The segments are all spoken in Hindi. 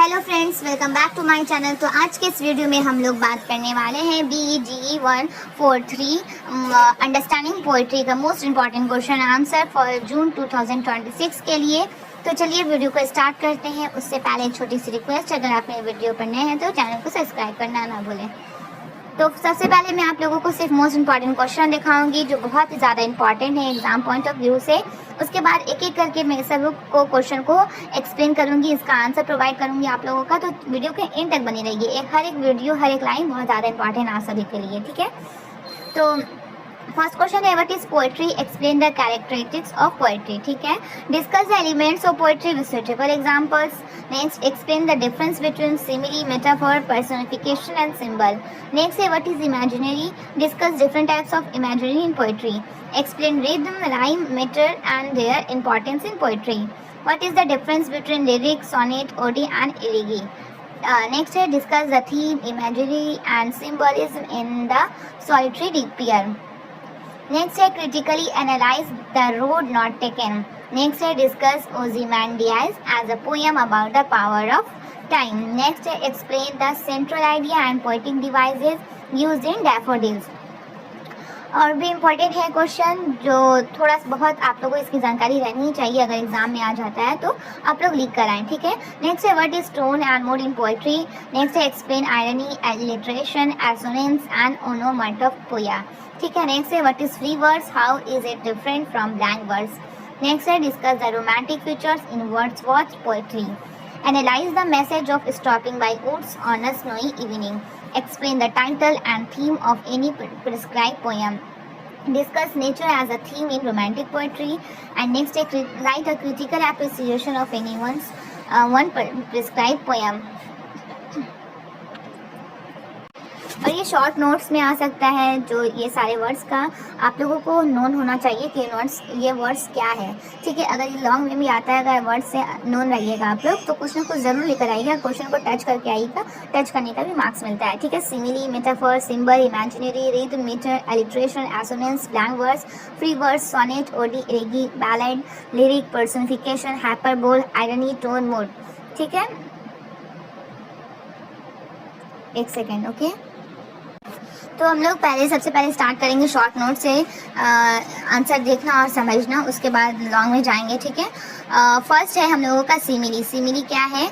Hello friends, welcome back to my channel. तो आज के इस वीडियो में हम लोग बात करने वाले हैं BEGE 143 अंडरस्टैंडिंग पोइट्री का most important question answer for जून 2026 के लिए। तो चलिए वीडियो को स्टार्ट करते हैं। उससे पहले एक छोटी सी रिक्वेस्ट, अगर आप मेरे वीडियो पर नए हैं तो चैनल को सब्सक्राइब करना ना भूलें। तो सबसे पहले मैं आप लोगों को सिर्फ मोस्ट इम्पॉर्टेंट क्वेश्चन दिखाऊंगी जो बहुत ही ज़्यादा इंपॉर्टेंट है एग्जाम पॉइंट ऑफ व्यू से। उसके बाद एक एक करके मैं सब को क्वेश्चन को एक्सप्लेन करूंगी, इसका आंसर प्रोवाइड करूंगी आप लोगों का। तो वीडियो के एंड तक बनी रहिए। हर एक वीडियो, हर एक लाइन बहुत ज़्यादा इंपॉर्टेंट आप सभी के लिए, ठीक है। तो फर्स्ट क्वेश्चन है, what is poetry, explain the characteristics of poetry, ठीक है। Discuss the elements of poetry with suitable examples. Next, explain the difference between simile, metaphor, personification and symbol. Next है, what is imaginary, discuss different types of imaginary in poetry. Explain rhythm, rhyme, metre and their importance in poetry. What is the difference between lyric, sonnet, ode and elegy. Next है, discuss the theme, imagery and symbolism in the solitary reaper. Next है, critically analyse the road not taken. Next है, discuss Ozymandias as a poem about the power of time. Next है, explain the central idea and poetic devices used in daffodils. और भी इम्पोर्टेंट है क्वेश्चन जो थोड़ा सा बहुत आप लोगों को इसकी जानकारी रहनी चाहिए, अगर एग्जाम में आ जाता है तो आप लोग लिख कर आएँ, ठीक है। नेक्स्ट है, what is tone and mood in poetry. Next है, explain irony, alliteration, assonance and onomatopoeia, ठीक है। नेक्स्ट है, what is free verse, how is it different from blank verse. Next है, discuss the romantic features in Wordsworth poetry. Analyse the message of stopping by woods on a snowy evening. Explain the title and theme of any prescribed poem. Discuss nature as a theme in romantic poetry. And next, write a critical appreciation of anyone's one prescribed poem. और ये शॉर्ट नोट्स में आ सकता है, जो ये सारे वर्ड्स का आप लोगों को नोन होना चाहिए कि ये वर्ड्स क्या है, ठीक है। अगर ये लॉन्ग में भी आता है, अगर वर्ड्स से नोन रहिएगा आप लोग तो कुछ ना कुछ ज़रूर लेकर आइएगा, क्वेश्चन को टच करके आइएगा, टच करने का भी मार्क्स मिलता है, ठीक है। Simile, metaphor, symbol, imaginary, rhythm, meter, alliteration, assonance, blank words, free words, sonnet, ode, elegy, ballad, lyric, personification, hyperbole, irony, tone, mood, ठीक है। एक सेकेंड, ओके। तो हम लोग सबसे पहले स्टार्ट करेंगे शॉर्ट नोट से, आंसर देखना और समझना, उसके बाद लॉन्ग में जाएंगे, ठीक है। फर्स्ट है हम लोगों का सिमिली। सिमिली क्या है?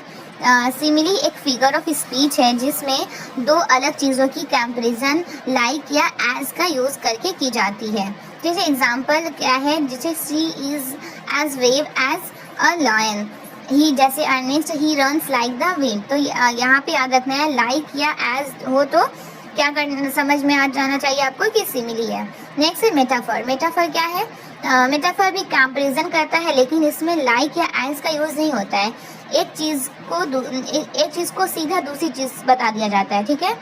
सिमिली एक फिगर ऑफ स्पीच है जिसमें दो अलग चीज़ों की कंपैरिजन लाइक या एज का यूज़ करके की जाती है। जैसे एग्जांपल क्या है, जैसे सी इज़ एज वेव एज अ लायन, ही जैसे next, he runs like the wind. तो यहाँ पे याद रखना है लाइक या एज हो तो क्या करना, समझ में आ जाना चाहिए आपको कि सिमिली है। नेक्स्ट है मेटाफर। मेटाफर क्या है? मेटाफर भी कंपैरिजन करता है, लेकिन इसमें लाइक या एज का यूज़ नहीं होता है। एक चीज़ को सीधा दूसरी चीज़ बता दिया जाता है, ठीक है।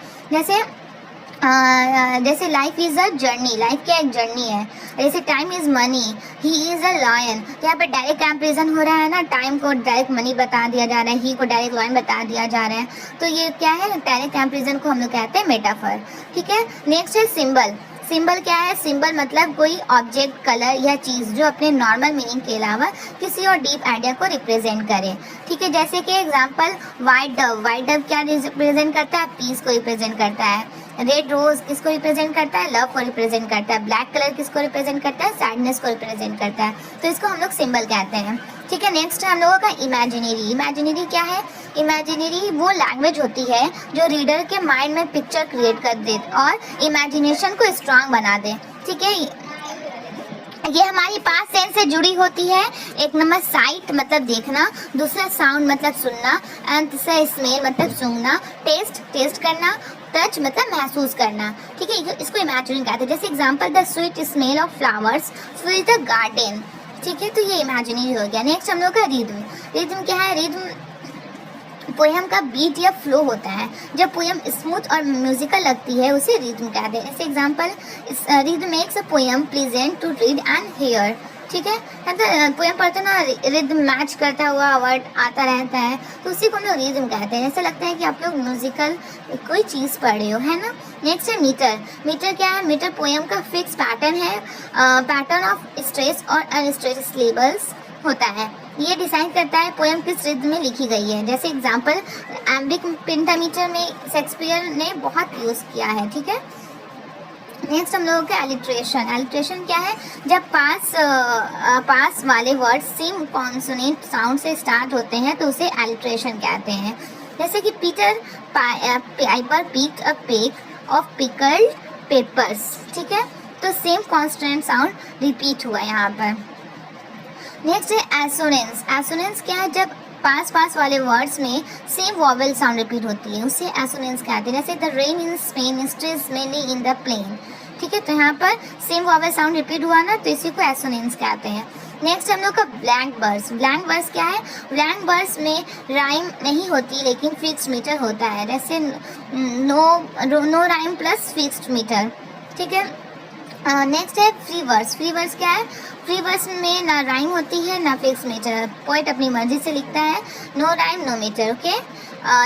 जैसे life is a journey, life क्या एक जर्नी है। जैसे time is money, he is a lion. तो यहाँ पे डायरेक्ट कंपैरिजन हो रहा है ना, टाइम को डायरेक्ट मनी बता दिया जा रहा है, ही को डायरेक्ट लायन बता दिया जा रहा है। तो ये क्या है? डायरेक्ट कंपैरिजन को हम लोग कहते हैं मेटाफर, ठीक है। नेक्स्ट है सिंबल। सिंबल क्या है? सिंबल मतलब कोई ऑब्जेक्ट, कलर या चीज़ जो अपने नॉर्मल मीनिंग के अलावा किसी और डीप आइडिया को रिप्रेजेंट करे, ठीक है। जैसे कि example white Dove. White Dove क्या रिप्रेजेंट करता है? पीस को रिप्रेजेंट करता है। रेड रोज किसको रिप्रेजेंट करता है? लव को रिप्रेजेंट करता है। ब्लैक कलर किसको रिप्रेजेंट करता है? सैडनेस को रिप्रेजेंट करता है। तो इसको हम लोग सिंबल कहते हैं, ठीक है। नेक्स्ट हम लोगों का इमेजिनरी। इमेजिनरी क्या है? इमेजिनरी वो लैंग्वेज होती है जो रीडर के माइंड में पिक्चर क्रिएट कर दे और इमेजिनेशन को स्ट्रांग बना दे, ठीक है। ये हमारी पास सेंस से जुड़ी होती है। एक नंबर साइट मतलब देखना, दूसरा साउंड मतलब सुनना, एंड तीसरा स्मेल मतलब सूंघना, टेस्ट करना, टच मतलब महसूस करना, ठीक है। इसको इमेजिनिंग कहते हैं। जैसे example, the sweet smell of flowers fill the garden, ठीक है। तो ये इमेजिनरी हो गया। नेक्स्ट हम लोग का रिदम। रिदम क्या है? रिदम पोएम का बीट या फ्लो होता है। जब पोएम स्मूथ और म्यूजिकल लगती है उसे रिदम कहते हैं। जैसे example, rhythm makes a poem pleasant to read and hear, ठीक है। तो पोएम पढ़ते ना रिदम मैच करता हुआ वर्ड आता रहता है, तो उसी को हम लोग रिदम कहते हैं। ऐसा लगता है कि आप लोग म्यूजिकल कोई चीज़ पढ़ रहे हो, है ना। नेक्स्ट है मीटर। मीटर क्या है? मीटर पोएम का फिक्स पैटर्न है, पैटर्न ऑफ स्ट्रेस और अनस्ट्रेस सिलेबल्स होता है। ये डिसाइड करता है पोएम किस रिद्म में लिखी गई है। जैसे एग्जांपल एम्बिक पेंटामीटर में शेक्सपियर ने बहुत यूज़ किया है, ठीक है। नेक्स्ट हम लोगों का एलिट्रेशन। एलिट्रेशन क्या है? जब पास वाले वर्ड सेम कॉन्सोनेंट साउंड से स्टार्ट होते हैं तो उसे एलिट्रेशन कहते हैं। जैसे कि Peter Piper picked a pick of pickled peppers, ठीक है। तो सेम कॉन्स्टेंट साउंड रिपीट हुआ यहाँ पर। नेक्स्ट है एसोनेंस। एसोनेंस क्या है? जब पास वाले वर्ड्स में सेम वॉवेल साउंड रिपीट होती है उसे एसोनेंस कहते हैं। जैसे the rain in Spain stays mainly in the plain, ठीक है। तो यहाँ पर सेम वॉवेल साउंड रिपीट हुआ ना, तो इसी को एसोनेंस कहते हैं। नेक्स्ट हम लोग का ब्लैंक वर्स। ब्लैंक वर्स क्या है? ब्लैंक वर्स में राइम नहीं होती लेकिन फिक्स्ड मीटर होता है। जैसे no rhyme plus fixed meter, ठीक है। नेक्स्ट है फ्री वर्स। फ्री वर्स क्या है? फ्री वर्स में ना राइम होती है ना फिक्स मीटर, पोइट अपनी मर्जी से लिखता है, no rhyme no meter, okay.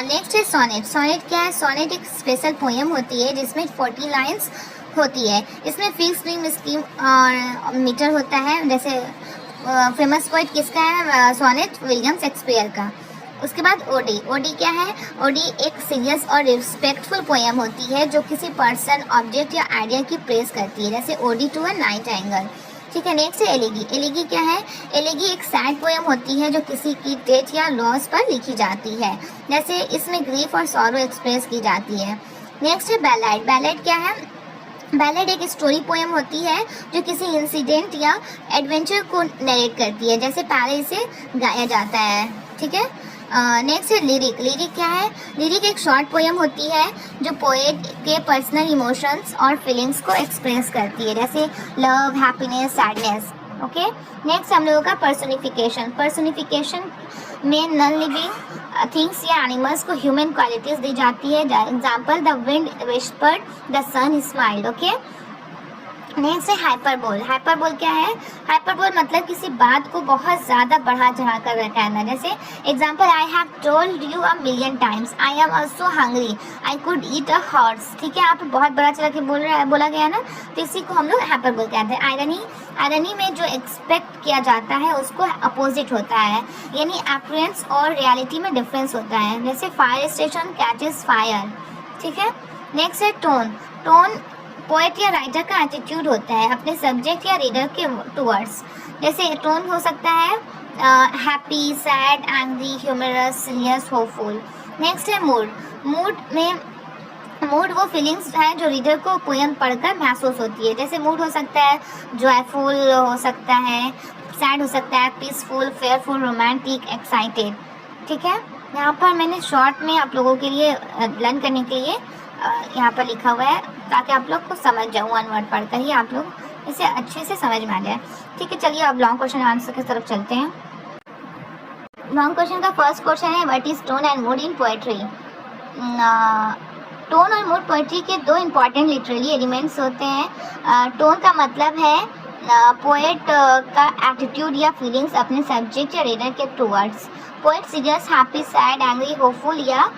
Next है सोनेट। सोनेट क्या है? सोनेट एक स्पेशल पोएम होती है जिसमें 40 लाइन्स होती है। इसमें फिक्स रिंग स्कीम और मीटर होता है। जैसे फेमस पोइट किसका है? सोनेट विलियम शेक्सपियर का। उसके बाद ओडी। ओडी क्या है? ओडी एक सीरियस और रिस्पेक्टफुल पोएम होती है जो किसी पर्सन, ऑब्जेक्ट या आइडिया की प्रेज करती है। जैसे ode to a nightingale, ठीक है। नेक्स्ट है एलेगी। एलेगी क्या है? एलेगी एक सैड पोएम होती है जो किसी की डेथ या लॉस पर लिखी जाती है। जैसे इसमें ग्रीफ और सॉरो एक्सप्रेस की जाती है। नेक्स्ट है बैलेड। बैलेड क्या है? बैलेड एक स्टोरी पोएम होती है जो किसी इंसिडेंट या एडवेंचर को नरेट करती है। जैसे पहले इसे गाया जाता है, ठीक है। नेक्स्ट है लिरिक। लिरिक क्या है? लिरिक एक शॉर्ट पोएम होती है जो पोएट के पर्सनल इमोशंस और फीलिंग्स को एक्सप्रेस करती है। जैसे love, happiness, sadness, okay. Next हम लोगों का पर्सोनिफिकेशन। पर्सोनिफिकेशन में नॉन लिविंग थिंग्स या एनिमल्स को ह्यूमन क्वालिटीज दी जाती है। Example the wind whispered, the sun smiled, okay. Next है हाइपरबोल। हाइपरबोल क्या है? हाइपरबोल मतलब किसी बात को बहुत ज़्यादा बढ़ा चढ़ा कर कहना। जैसे example I have told you a million times, I am also hungry, I could eat a horse, ठीक है। आप बहुत बड़ा चढ़ा के बोला गया ना, तो इसी को हम लोग हाइपरबोल कहते हैं। आयरनी। आयरनी में जो एक्सपेक्ट किया जाता है उसको अपोजिट होता है, यानी अपीयरेंस और रियलिटी में डिफरेंस होता है। जैसे फायर स्टेशन कैचेस फायर, ठीक है। नेक्स्ट है टोन। टोन पोएट या राइटर का एटीट्यूड होता है अपने सब्जेक्ट या रीडर के टुवर्ड्स। जैसे टोन हो सकता है happy, sad, angry, humorous, serious, hopeful. Next है मूड। मूड वो फीलिंग्स है जो रीडर को पोएम पढ़कर महसूस होती है। जैसे मूड हो सकता है जॉयफुल, हो सकता है सैड, हो सकता है पीसफुल, फेयरफुल, रोमांटिक, एक्साइटेड, ठीक है। यहाँ पर मैंने शॉर्ट में आप लोगों के लिए लर्न करने के लिए यहाँ पर लिखा हुआ है ताकि आप लोग को समझ जाए, वन वर्ड पढ़कर ही आप लोग इसे अच्छे से समझ में आ जाए, ठीक है। चलिए अब लॉन्ग क्वेश्चन आंसर की तरफ चलते हैं। लॉन्ग क्वेश्चन का फर्स्ट क्वेश्चन है what is tone and mood in poetry. Tone और मूड पोएट्री के दो इम्पॉर्टेंट लिटरेरी एलिमेंट्स होते हैं। टोन का मतलब है पोएट का एटीट्यूड या फीलिंग्स अपने सब्जेक्ट या रीडर के towards. Poet serious, happy, sad, angry, hopeful या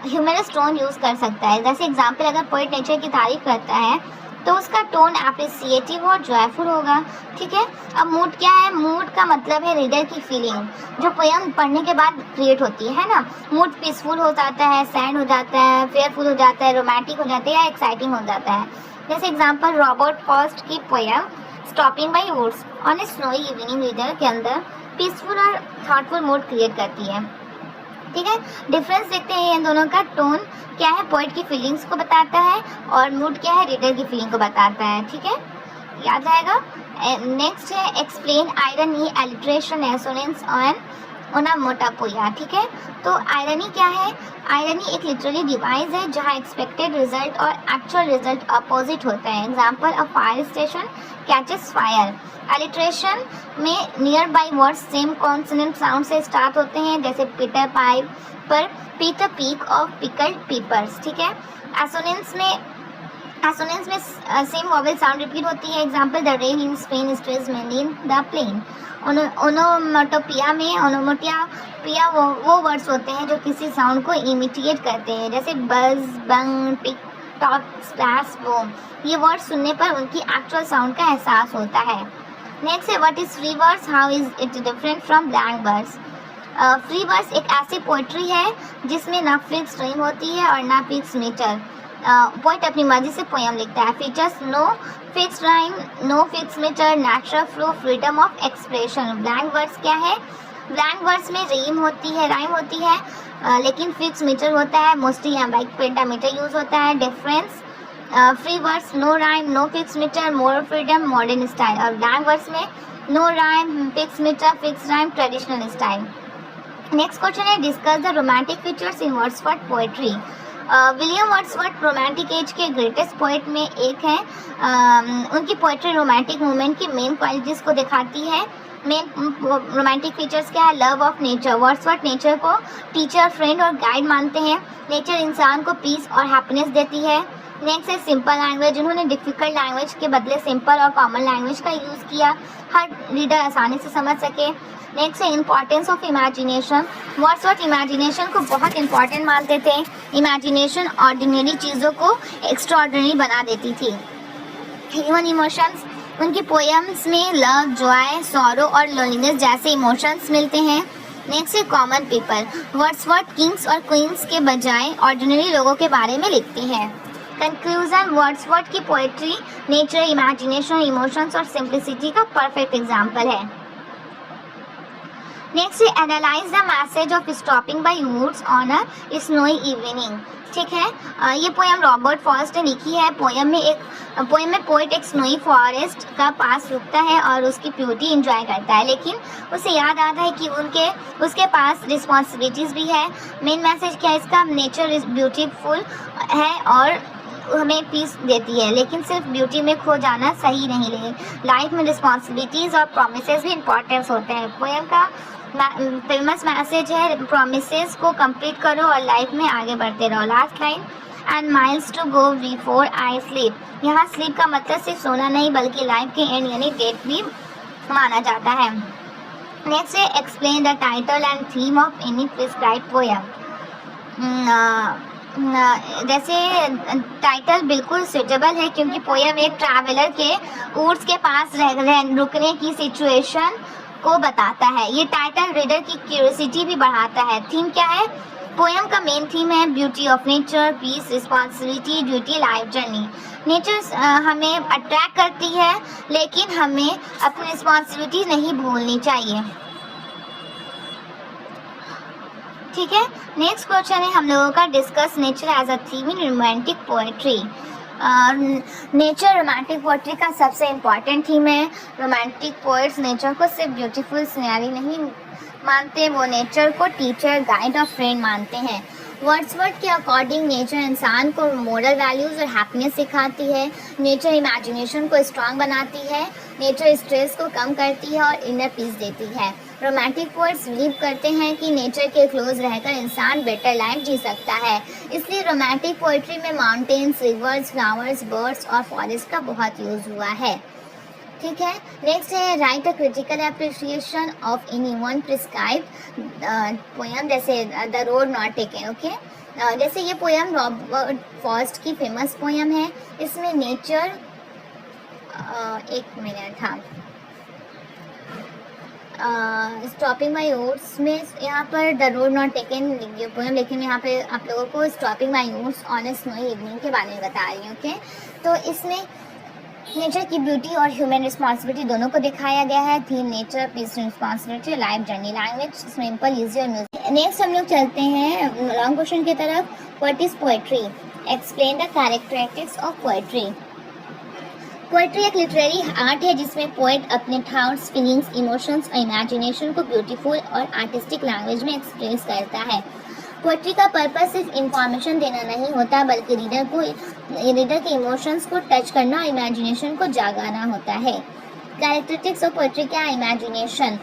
ह्यूमरस टोन यूज़ कर सकता है। जैसे एग्जाम्पल अगर पोएट नेचर की तारीफ करता है तो उसका टोन अप्रिसिएटिव और जॉयफुल होगा, ठीक है। अब मूड क्या है? मूड का मतलब है रीडर की फीलिंग जो पोएम पढ़ने के बाद क्रिएट होती है ना। मूड पीसफुल हो जाता है, सैड हो जाता है, फेयरफुल हो जाता है, रोमांटिक हो जाता है या एक्साइटिंग हो जाता है। जैसे एग्जाम्पल रॉबर्ट फर्स्ट की poem stopping by woods on a snowy evening reader के अंदर पीसफुल और थॉटफुल मूड क्रिएट करती है, ठीक है। डिफरेंस देखते हैं इन दोनों का। टोन क्या है? पोएट की फीलिंग्स को बताता है और मूड क्या है? रीडर की फीलिंग को बताता है, ठीक है, याद आएगा। नेक्स्ट है explain irony, alliteration, assonance and onomatopoeia, ठीक है। तो आयरनी क्या है? आयरनी एक लिटरेरी डिवाइस है जहाँ एक्सपेक्टेड रिजल्ट और एक्चुअल रिजल्ट अपोजिट होता है। Example a fire station catches fire. Alliteration में nearby words same consonant sound से स्टार्ट होते हैं। जैसे Peter Piper Peter peck of pickled peppers, ठीक है। एसोनेंस में सेम वॉवेल साउंड रिपीट होती है। Example the rain in Spain stays mainly in the plain. Onomatopoeia में ओनोमाटोपिया वो वर्ड्स होते हैं जो किसी साउंड को इमिटेट करते हैं। जैसे बज, बंग, टिक टॉक, स्प्लैश, बूम। ये वर्ड सुनने पर उनकी एक्चुअल साउंड का एहसास होता है। नेक्स्ट है what is free verse, how is it different from blank verse. Free verse एक ऐसी पोइट्री है जिसमें ना फिक्स राइम होती है और ना फिक्स मीटर। पोइट अपनी मर्जी से पोयम लिखता है। Features no fix rhyme, no fix meter, natural flow, freedom of expression. Blank verse क्या है? ब्लैंक वर्स में राइम होती है लेकिन फिक्स मीटर होता है, मोस्टली एम्बाइक पेंटामीटर यूज होता है। Difference, free verse no rhyme, no fix metre, more freedom, modern style. और ब्लैंक वर्स में no rhyme, fix metre, fix rhyme, traditional style. Next question है discuss the romantic features in Wordsworth poetry. William Wordsworth romantic age के ग्रेटेस्ट पोएट में एक है। उनकी पोएट्री रोमांटिक मूवमेंट की मेन क्वालिटीज़ को दिखाती है। मेन रोमांटिक फीचर्स क्या है? Love of nature. Wordsworth nature को टीचर, फ्रेंड और गाइड मानते हैं। नेचर इंसान को पीस और हैप्पीनेस देती है। नेक्स्ट है सिंपल लैंग्वेज। उन्होंने डिफिकल्ट लैंग्वेज के बदले सिंपल और कॉमन लैंग्वेज का यूज़ किया, हर रीडर आसानी से समझ सके। नेक्स्ट है importance of imagination. Wordsworth imagination को बहुत इंपॉर्टेंट मानते थे। इमेजिनेशन ऑर्डिनरी चीज़ों को एक्स्ट्राऑर्डिनरी बना देती थी। ह्यूमन इमोशंस, उनकी पोएम्स में लव, जॉय, सॉरो और लोनलीनेस जैसे इमोशंस मिलते हैं। नेक्स्ट है कॉमन पीपल। वर्ड्सवर्थ किंग्स और क्वींस के बजाय ऑर्डिनरी लोगों के बारे में लिखते हैं। कंक्लूजन, वर्ड्सवर्थ की पोएट्री नेचर, इमेजिनेशन, इमोशंस और सिंप्लिसिटी का परफेक्ट एग्जाम्पल है। नेक्स्ट है analyse the message of stopping by woods on a snowy evening. ठीक है, ये पोएम रॉबर्ट फॉस्ट ने लिखी है। पोएम में पोएट एक स्नोई फॉरेस्ट का पास रुकता है और उसकी ब्यूटी एंजॉय करता है, लेकिन उसे याद आता है कि उसके पास रिस्पॉन्सिबिलिटीज़ भी है। मेन मैसेज क्या है इसका? नेचर इज ब्यूटीफुल है और हमें पीस देती है, लेकिन सिर्फ ब्यूटी में खो जाना सही नहीं है। लाइफ में रिस्पॉन्सिबिलिटीज़ और प्रोमिसेस भी इम्पोर्टेंस होते हैं। पोएम का फेमस मैसेज है प्रोमिसेस को कंप्लीट करो और लाइफ में आगे बढ़ते रहो। Last line, and miles to go before I sleep. यहाँ स्लीप का मतलब सिर्फ सोना नहीं बल्कि लाइफ के एंड यानी डेथ भी माना जाता है। नेक्स्ट है explain the title and theme of any prescribe poem. जैसे टाइटल बिल्कुल सुटेबल है क्योंकि पोएम एक ट्रैवलर के ऊर्ट्स के पास रुकने की सिचुएशन को बताता है। ये टाइटल रीडर की क्यूरियोसिटी भी बढ़ाता है। थीम क्या है? पोएम का मेन थीम है beauty of nature, peace, responsibility, duty, life journey. Nature हमें अट्रैक्ट करती है लेकिन हमें अपनी रिस्पॉन्सिबिलिटी नहीं भूलनी चाहिए। ठीक है, नेक्स्ट क्वेश्चन है हम लोगों का discuss nature as a theme in romantic poetry. Nature romantic poetry का सबसे इम्पॉर्टेंट थीम है। रोमांटिक पोएट्स नेचर को सिर्फ ब्यूटीफुल सीनरी नहीं मानते, वो नेचर को टीचर, गाइड और फ्रेंड मानते हैं। वर्ड्सवर्थ के अकॉर्डिंग नेचर इंसान को मोरल वैल्यूज़ और हैप्पीनेस सिखाती है। नेचर इमेजिनेशन को स्ट्रांग बनाती है। नेचर स्ट्रेस को कम करती है और इनर पीस देती है। रोमांटिक पोएट्स बिलीव करते हैं कि नेचर के क्लोज रहकर इंसान बेटर लाइफ जी सकता है, इसलिए रोमांटिक पोएट्री में माउंटेन्स, रिवर्स, फ्लावर्स, बर्ड्स और फॉरेस्ट का बहुत यूज़ हुआ है। ठीक है, नेक्स्ट है write a critical appreciation of any one prescribe poem, जैसे the road not taken. Okay, जैसे ये पोएम रॉबर्ट फॉस्ट की फेमस पोएम है। इसमें नेचर एक मिनट, हाँ, स्टॉपिंग माई ओट्स में यहाँ पर the road not taken poem, लेकिन यहाँ पे आप लोगों को stopping my oats on a snowy evening के बारे में बता रही हूँ। ओके, तो इसमें नेचर की ब्यूटी और ह्यूमन रिस्पॉन्सिबिलिटी दोनों को दिखाया गया है। Theme nature, peace, responsibility, life journey. Language simple, easy और म्यूजिक। नेक्स्ट हम लोग चलते हैं लॉन्ग क्वेश्चन की तरफ। What is poetry? Explain the characteristics of poetry. Poetry एक लिटरेरी आर्ट है जिसमें पोएट अपने थॉट्स, फीलिंग्स, इमोशंस और इमेजिनेशन को ब्यूटीफुल और आर्टिस्टिक लैंग्वेज में एक्सप्रेस करता है। पोएट्री का पर्पस सिर्फ इंफॉर्मेशन देना नहीं होता बल्कि रीडर के इमोशंस को टच करना और इमेजिनेशन को जगाना होता है। कैरेक्टरिस्टिक्स ऑफ पोएट्री क्या है? इमेजिनेशन।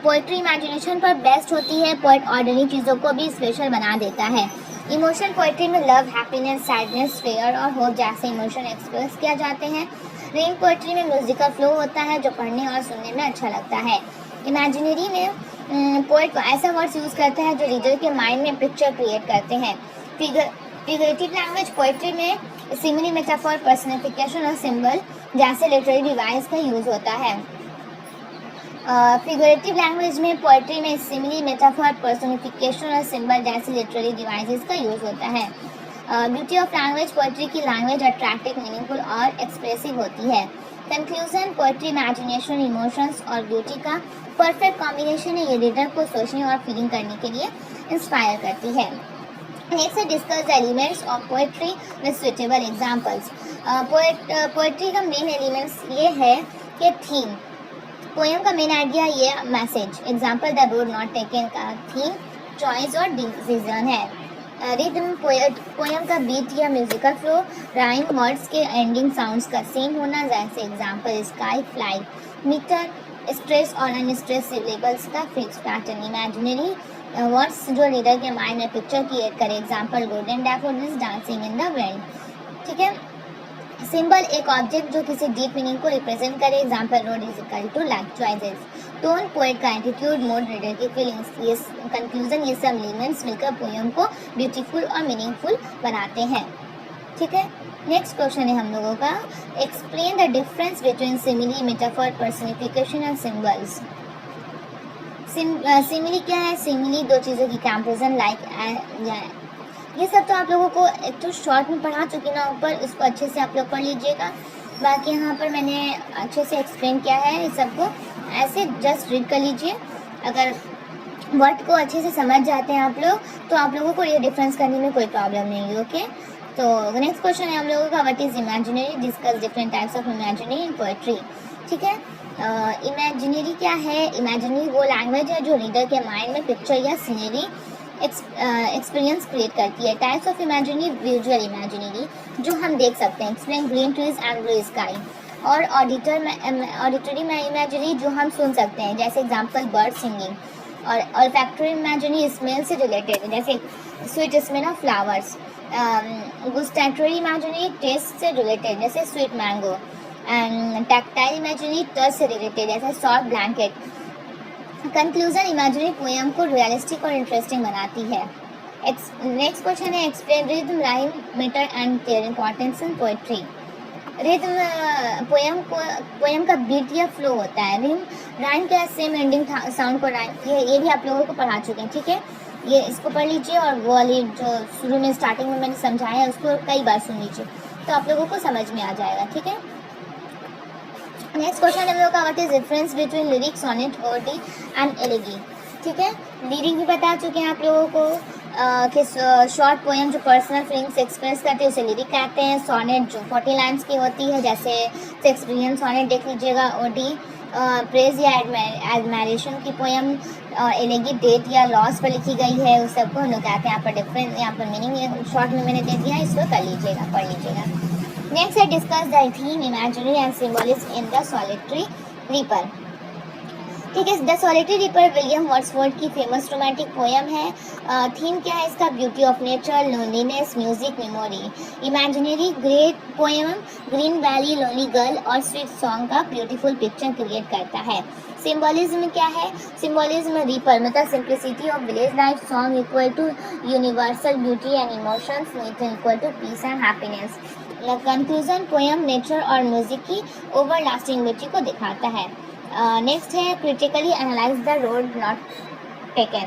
पोएट्री इमेजिनेशन पर बेस्ड होती है। पोएट ऑर्डिनरी चीज़ों को भी स्पेशल बना देता है। इमोशन, पोएट्री में लव, हैप्पीनेस, सैडनेस, फेयर और होप जैसे इमोशन एक्सप्रेस किया जाते हैं। रीडिंग पोएट्री में म्यूजिकल फ्लो होता है जो पढ़ने और सुनने में अच्छा लगता है। इमेजिनरी में पोएट ऐसा वर्ड्स यूज़ करता है जो रीडर के माइंड में पिक्चर क्रिएट करते हैं। फिगरेटिव लैंग्वेज, पोएट्री में सिमिली, मेटाफोर, पर्सनिफिकेशन और सिंबल जैसे लिटरेरी डिवाइस का यूज़ होता है। फिगरेटिव लैंग्वेज में पोएट्री में सिमिली, मेटाफर, पर्सोनिफिकेशन और सिंबल जैसे लिटरेरी डिवाइसेस का यूज होता है। ब्यूटी ऑफ लैंग्वेज, पोएट्री की लैंग्वेज अट्रैक्टिव, मीनिंगफुल और एक्सप्रेसिव होती है। कंक्लूजन, पोएट्री इमेजिनेशन, इमोशंस और ब्यूटी का परफेक्ट कॉम्बिनेशन है। ये रीडर को सोचने और फीलिंग करने के लिए इंस्पायर करती है। नेक्स्ट है discuss the elements of poetry with suitable examples. Poetry का मेन एलिमेंट्स ये है कि थीम, पोएम का मेन आइडिया ये message. Example the road not taken का थीम चॉइस और डिसीजन है। रिदम, पोएम का बीट या म्यूजिकल फ्लो, राइम, वर्ड्स के एंडिंग साउंड्स का सेम होना, जैसे example sky, fly. Meter, stress और अनस्ट्रेस सिलेबल्स का फिक्स पैटर्न। इमेजिनरी वर्ड्स जो रीडर के माइंड में पिक्चर क्रिएट करे, example golden daffodils dancing in the wind. ठीक है। सिंबल, एक ऑब्जेक्ट जो किसी डीप मीनिंग को रिप्रेजेंट करे, example road is equal to like choices. Tone, poet का एटीट्यूड, मूड, रीडर की फीलिंग्स। ये कंक्लूजन, ये सब एलिमेंट्स मिलकर पोएम को ब्यूटीफुल और मीनिंगफुल बनाते हैं। ठीक है। नेक्स्ट क्वेश्चन है हम लोगों का, explain the difference between simile, metaphor, personification and symbols. Simile क्या है? सिमिली दो चीज़ों की कंपैरिजन, लाइक ये सब तो आप लोगों को एक तो शॉर्ट में पढ़ा चुकी ना ऊपर, उसको अच्छे से आप लोग पढ़ लीजिएगा। बाकी यहाँ पर मैंने अच्छे से एक्सप्लेन किया है इस सबको, ऐसे जस्ट रीड कर लीजिए। अगर वर्ड को अच्छे से समझ जाते हैं आप लोग तो आप लोगों को ये डिफरेंस करने में कोई प्रॉब्लम नहीं है। ओके, तो नेक्स्ट क्वेश्चन है हम लोगों का, what is imaginary, discuss different types of imaginary in poetry. ठीक है। इमेजिनरी क्या है? इमेजिनरी वो लैंग्वेज है जो रीडर के माइंड में पिक्चर या सीनरी एक्सपीरियंस क्रिएट करती है। Types of imaginary, visual imaginary जो हम देख सकते हैं, explain green trees and blue sky. और ऑडिटरी इमेजिनरी जो हम सुन सकते हैं, जैसे एग्जांपल बर्ड सिंगिंग। और ऑल्फैक्टरी इमेजिनरी स्मेल से रिलेटेड, जैसे sweet smell of flowers. Gustatory imaginary taste से रिलेटेड, जैसे sweet mango. And tactile imaginary touch से रिलेटेड, जैसे soft blanket. Conclusion, imaginary poem को रियलिस्टिक और इंटरेस्टिंग बनाती है। नेक्स्ट क्वेश्चन है, explain rhythm, rhyme, metre and their importance in poetry. Rhythm poem का बीट या फ्लो होता है। राइम क्या, सेम एंडिंग साउंड को राइम, ये भी आप लोगों को पढ़ा चुके हैं। ठीक है, ये इसको पढ़ लीजिए और वो वाली जो शुरू में स्टार्टिंग में मैंने समझाया है उसको कई बार सुन लीजिए तो आप लोगों को समझ में आ जाएगा। ठीक है। नेक्स्ट क्वेश्चन हम लोग का, what is difference between lyric, sonnet, ode and elegy. ठीक है, लिरिक भी बता चुके हैं आप लोगों को कि शॉर्ट पोएम जो पर्सनल फीलिंग्स एक्सप्रेस करते हैं उसे लिरिक कहते हैं। सोनेट जो 40 लाइन्स की होती है, जैसे शेक्सपियरियन सोनेट देख लीजिएगा। ओडी प्रेज या एडमायरेशन की पोएम। एलिगी डेट या लॉस पर लिखी गई है, उस सबको हम लोग कहते हैं। यहाँ पर डिफरेंस, यहाँ पर मीनिंग शॉर्ट में मैंने दे दिया है, इसको कर लीजिएगा, पढ़ लीजिएगा। नेक्स्ट है discuss the theme, imaginary and symbolism in the solitary reaper. ठीक है, the solitary reaper William Wordsworth की फेमस रोमांटिक पोएम है। थीम क्या है इसका? Beauty of nature, loneliness, music, memory. Imaginary great poem green valley, lonely girl और स्वीट सॉन्ग का ब्यूटीफुल पिक्चर क्रिएट करता है। सिंबलिज्म क्या है? सिंबलिज्म रीपर मतलब simplicity of village life, song equal to universal beauty and emotions, nature equal to peace and happiness. Conclusion, poem nature और म्यूजिक की ओवरलास्टिंग ब्यूटी को दिखाता है। नेक्स्ट है critically analyse the road not taken.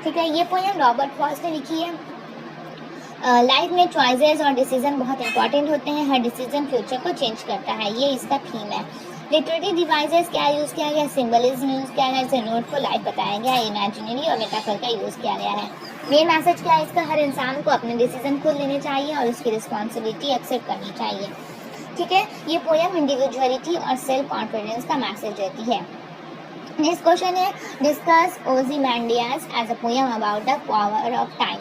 ठीक है, ये पोएम रॉबर्ट फ्रॉस्ट ने लिखी है। लाइफ में चॉइसेस और डिसीजन बहुत इंपॉर्टेंट होते हैं, हर डिसीजन फ्यूचर को चेंज करता है, ये इसका थीम है। लिटरेरी डिवाइसेस क्या यूज़ किया गया? सिंबलिज्म यूज़ किया गया, जैसे नोट को लाइव बताया गया, इमेजिनरी और मेटाफर का यूज़ किया गया है। मेन मैसेज क्या है इसका? हर इंसान को अपने डिसीजन खुद लेने चाहिए और उसकी रिस्पॉन्सिबिलिटी एक्सेप्ट करनी चाहिए। ठीक है, ये पोएम इंडिविजुअलिटी और सेल्फ कॉन्फिडेंस का मैसेज देती है। नेक्स्ट क्वेश्चन है, discuss Ozymandias as a poem about the power of time.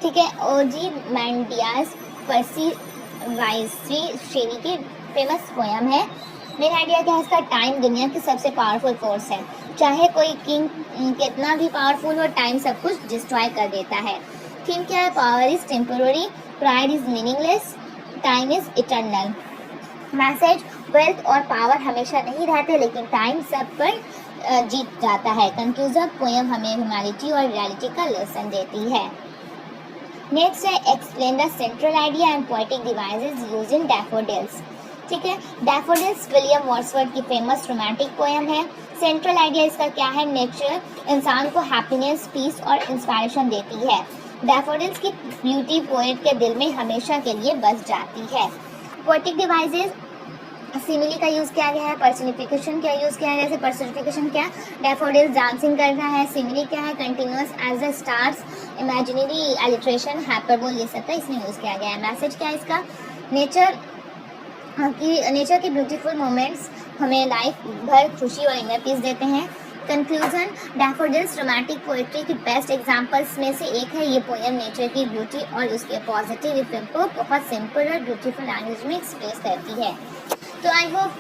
ठीक है, ओज़िमैंडियास पर्सी वाइसी श्रेणी की फेमस पोएम है। मेरा आइडिया क्या है इसका? टाइम दुनिया की सबसे पावरफुल फोर्स है, चाहे कोई किंग कितना भी पावरफुल हो, टाइम सब कुछ डिस्ट्रॉय कर देता है। थीम क्या है? Power is temporary, pride is meaningless, time is eternal. Message, wealth और पावर हमेशा नहीं रहते लेकिन टाइम सब पर जीत जाता है। कंक्लूजन, पोएम हमें ह्यूमैनिटी और रियलिटी का लेसन देती है। नेक्स्ट है, explain the central idea and poetic devices used in daffodils. ठीक है, डैफोडिल्स विलियम वर्ड्सवर्थ की फेमस रोमांटिक पोएम है। सेंट्रल आइडिया इसका क्या है? नेचर इंसान को हैप्पीनेस, पीस और इंस्पायरेशन देती है। डैफोडिल्स की ब्यूटी पोएट के दिल में हमेशा के लिए बस जाती है। पोएटिक डिवाइसेस, सिमिली का यूज़ किया गया है। पर्सनिफिकेशन क्या यूज़ किया गया है? जैसे पर्सनिफिकेशन क्या, डैफोडिल्स डांसिंग कर रहा है। सिमिली क्या है? Continuous as the stars, imaginary, alliteration, hyperbole, ये सब का इसमें यूज़ किया गया है। मैसेज क्या है इसका? नेचर की ब्यूटीफुल मोमेंट्स हमें लाइफ भर खुशी और इनर पीस देते हैं। कंक्लूजन, डैफोडिल्स रोमांटिक पोएट्री की बेस्ट एग्जांपल्स में से एक है। ये पोएम नेचर की ब्यूटी और उसके पॉजिटिव इफेक्ट को बहुत सिंपल और ब्यूटीफुल लैंग्वेज में एक्सप्रेस करती है। तो आई होप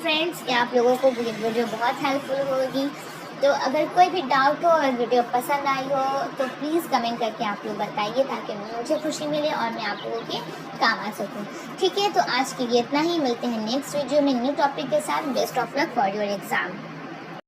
फ्रेंड्स कि आप लोगों को ये वीडियो बहुत हेल्पफुल होगी। तो अगर कोई भी डाउट हो और वीडियो पसंद आई हो तो प्लीज़ कमेंट करके आप लोग बताइए, ताकि मुझे खुशी मिले और मैं आप लोगों के काम आ सकूं। ठीक है, तो आज के लिए इतना ही। मिलते हैं नेक्स्ट वीडियो में न्यू टॉपिक के साथ। Best of luck for your exam.